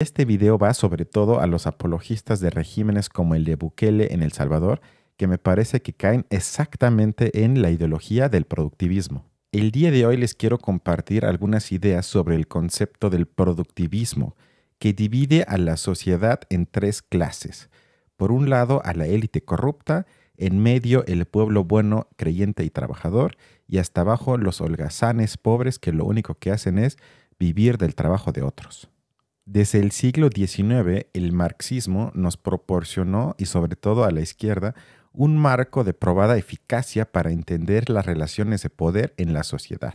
Este video va sobre todo a los apologistas de regímenes como el de Bukele en El Salvador, que me parece que caen exactamente en la ideología del productivismo. El día de hoy les quiero compartir algunas ideas sobre el concepto del productivismo, que divide a la sociedad en tres clases. Por un lado, a la élite corrupta, en medio el pueblo bueno, creyente y trabajador, y hasta abajo los holgazanes pobres que lo único que hacen es vivir del trabajo de otros. Desde el siglo XIX, el marxismo nos proporcionó, y sobre todo a la izquierda, un marco de probada eficacia para entender las relaciones de poder en la sociedad.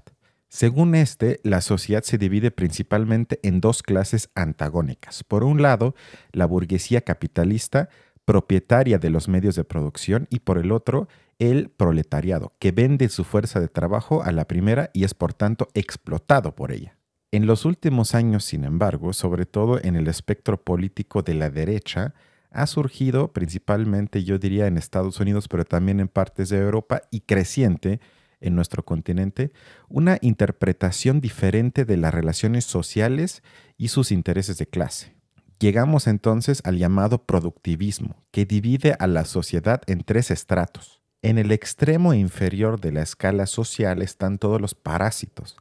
Según este, la sociedad se divide principalmente en dos clases antagónicas. Por un lado, la burguesía capitalista, propietaria de los medios de producción, y por el otro, el proletariado, que vende su fuerza de trabajo a la primera y es por tanto explotado por ella. En los últimos años, sin embargo, sobre todo en el espectro político de la derecha, ha surgido principalmente, yo diría, en Estados Unidos, pero también en partes de Europa y creciente en nuestro continente, una interpretación diferente de las relaciones sociales y sus intereses de clase. Llegamos entonces al llamado productivismo, que divide a la sociedad en tres estratos. En el extremo inferior de la escala social están todos los parásitos,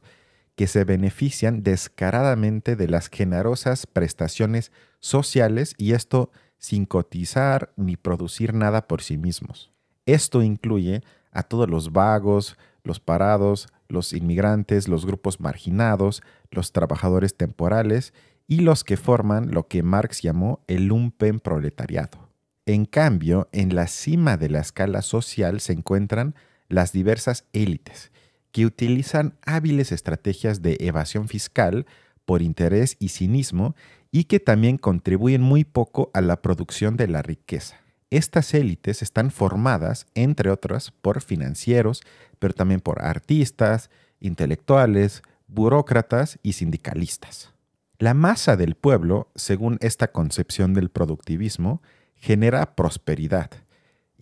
que se benefician descaradamente de las generosas prestaciones sociales y esto sin cotizar ni producir nada por sí mismos. Esto incluye a todos los vagos, los parados, los inmigrantes, los grupos marginados, los trabajadores temporales y los que forman lo que Marx llamó el lumpenproletariado. En cambio, en la cima de la escala social se encuentran las diversas élites, que utilizan hábiles estrategias de evasión fiscal por interés y cinismo y que también contribuyen muy poco a la producción de la riqueza. Estas élites están formadas, entre otras, por financieros, pero también por artistas, intelectuales, burócratas y sindicalistas. La masa del pueblo, según esta concepción del productivismo, genera prosperidad.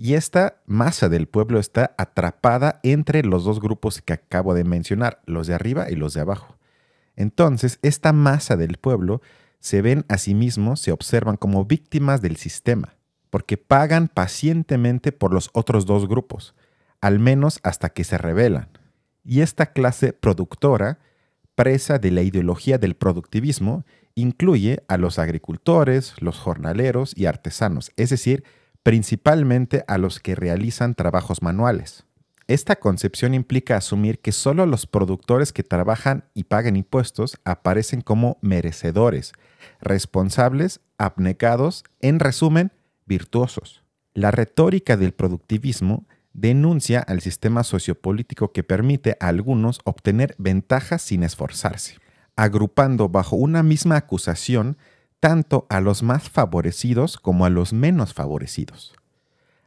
Y esta masa del pueblo está atrapada entre los dos grupos que acabo de mencionar, los de arriba y los de abajo. Entonces, esta masa del pueblo se ven a sí mismos, se observan como víctimas del sistema, porque pagan pacientemente por los otros dos grupos, al menos hasta que se rebelan. Y esta clase productora, presa de la ideología del productivismo, incluye a los agricultores, los jornaleros y artesanos, es decir, principalmente a los que realizan trabajos manuales. Esta concepción implica asumir que solo los productores que trabajan y pagan impuestos aparecen como merecedores, responsables, abnegados, en resumen, virtuosos. La retórica del productivismo denuncia al sistema sociopolítico que permite a algunos obtener ventajas sin esforzarse, agrupando bajo una misma acusación tanto a los más favorecidos como a los menos favorecidos.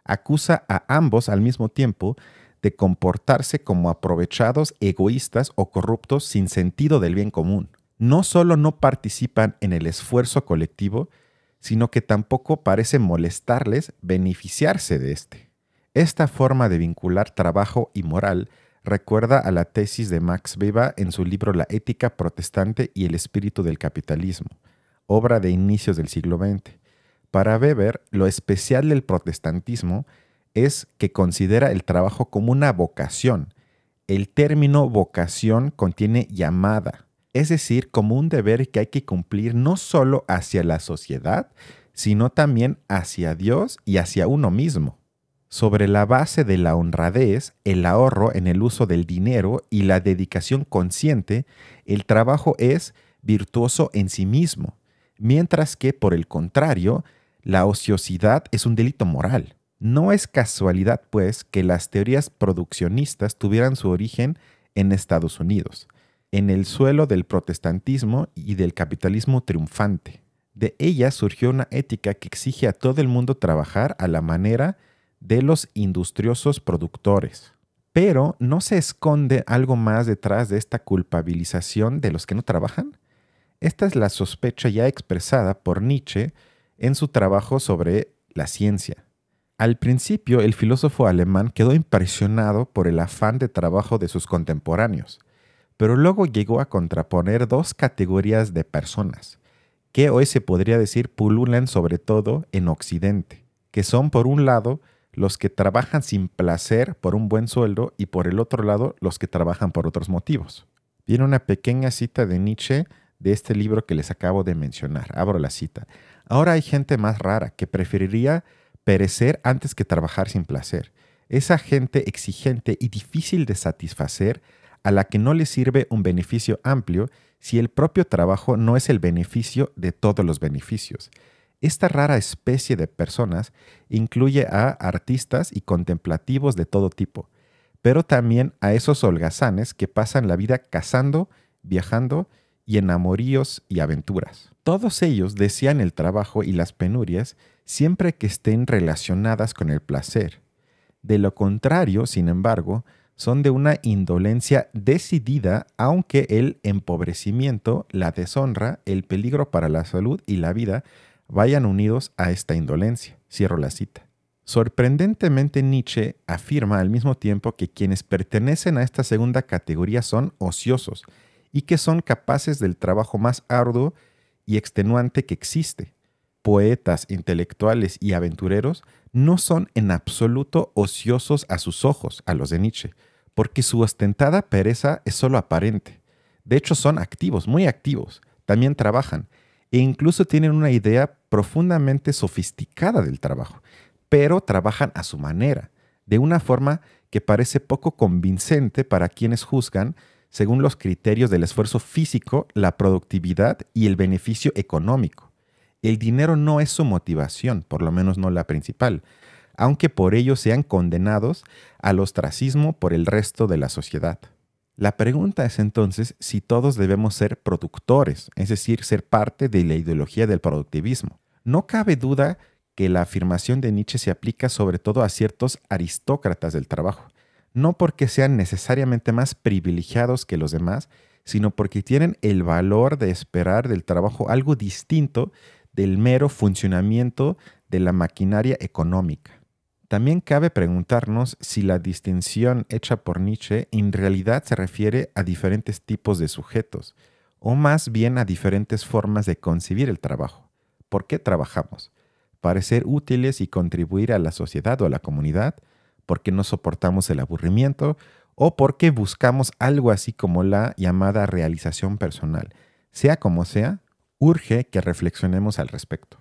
Acusa a ambos al mismo tiempo de comportarse como aprovechados, egoístas o corruptos sin sentido del bien común. No solo no participan en el esfuerzo colectivo, sino que tampoco parece molestarles beneficiarse de este. Esta forma de vincular trabajo y moral recuerda a la tesis de Max Weber en su libro La ética protestante y el espíritu del capitalismo, obra de inicios del siglo XX. Para Weber, lo especial del protestantismo es que considera el trabajo como una vocación. El término vocación contiene llamada, es decir, como un deber que hay que cumplir no solo hacia la sociedad, sino también hacia Dios y hacia uno mismo. Sobre la base de la honradez, el ahorro en el uso del dinero y la dedicación consciente, el trabajo es virtuoso en sí mismo, mientras que, por el contrario, la ociosidad es un delito moral. No es casualidad, pues, que las teorías produccionistas tuvieran su origen en Estados Unidos, en el suelo del protestantismo y del capitalismo triunfante. De ellas surgió una ética que exige a todo el mundo trabajar a la manera de los industriosos productores. Pero ¿no se esconde algo más detrás de esta culpabilización de los que no trabajan? Esta es la sospecha ya expresada por Nietzsche en su trabajo sobre la ciencia. Al principio, el filósofo alemán quedó impresionado por el afán de trabajo de sus contemporáneos, pero luego llegó a contraponer dos categorías de personas, que hoy se podría decir pululan sobre todo en Occidente, que son por un lado los que trabajan sin placer por un buen sueldo y por el otro lado los que trabajan por otros motivos. Viene una pequeña cita de Nietzsche de este libro que les acabo de mencionar. Abro la cita. Ahora hay gente más rara que preferiría perecer antes que trabajar sin placer. Esa gente exigente y difícil de satisfacer a la que no le sirve un beneficio amplio si el propio trabajo no es el beneficio de todos los beneficios. Esta rara especie de personas incluye a artistas y contemplativos de todo tipo, pero también a esos holgazanes que pasan la vida cazando, viajando y en amoríos y aventuras. Todos ellos desean el trabajo y las penurias siempre que estén relacionadas con el placer. De lo contrario, sin embargo, son de una indolencia decidida, aunque el empobrecimiento, la deshonra, el peligro para la salud y la vida vayan unidos a esta indolencia. Cierro la cita. Sorprendentemente, Nietzsche afirma al mismo tiempo que quienes pertenecen a esta segunda categoría son ociosos y que son capaces del trabajo más arduo y extenuante que existe. Poetas, intelectuales y aventureros no son en absoluto ociosos a sus ojos, a los de Nietzsche, porque su ostentada pereza es solo aparente. De hecho, son activos, muy activos, también trabajan e incluso tienen una idea profundamente sofisticada del trabajo, pero trabajan a su manera, de una forma que parece poco convincente para quienes juzgan según los criterios del esfuerzo físico, la productividad y el beneficio económico. El dinero no es su motivación, por lo menos no la principal, aunque por ello sean condenados al ostracismo por el resto de la sociedad. La pregunta es entonces si todos debemos ser productores, es decir, ser parte de la ideología del productivismo. No cabe duda que la afirmación de Nietzsche se aplica sobre todo a ciertos aristócratas del trabajo, no porque sean necesariamente más privilegiados que los demás, sino porque tienen el valor de esperar del trabajo algo distinto del mero funcionamiento de la maquinaria económica. También cabe preguntarnos si la distinción hecha por Nietzsche en realidad se refiere a diferentes tipos de sujetos, o más bien a diferentes formas de concebir el trabajo. ¿Por qué trabajamos? ¿Para ser útiles y contribuir a la sociedad o a la comunidad? ¿Porque no soportamos el aburrimiento? ¿O porque buscamos algo así como la llamada realización personal? Sea como sea, urge que reflexionemos al respecto.